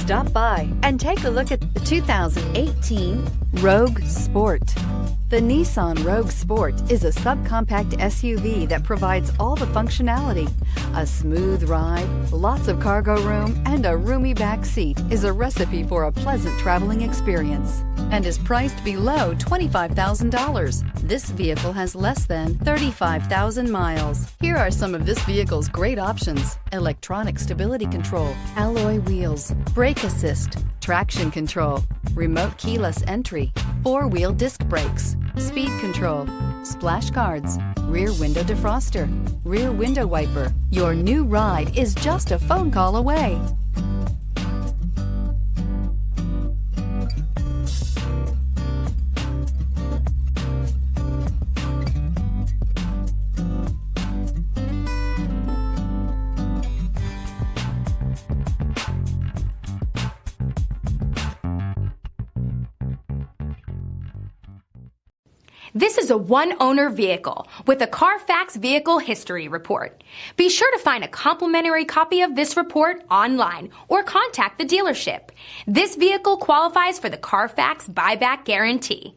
Stop by and take a look at the 2018 Rogue Sport. The Nissan Rogue Sport is a subcompact SUV that provides all the functionality. A smooth ride, lots of cargo room, and a roomy back seat is a recipe for a pleasant traveling experience and is priced below $25,000. This vehicle has less than 35,000 miles. Here are some of this vehicle's great options: electronic stability control, alloy wheels, brake assist, traction control, remote keyless entry, four-wheel disc brakes, speed control, splash guards, rear window defroster, rear window wiper. Your new ride is just a phone call away. This is a one-owner vehicle with a Carfax Vehicle History Report. Be sure to find a complimentary copy of this report online or contact the dealership. This vehicle qualifies for the Carfax Buyback Guarantee.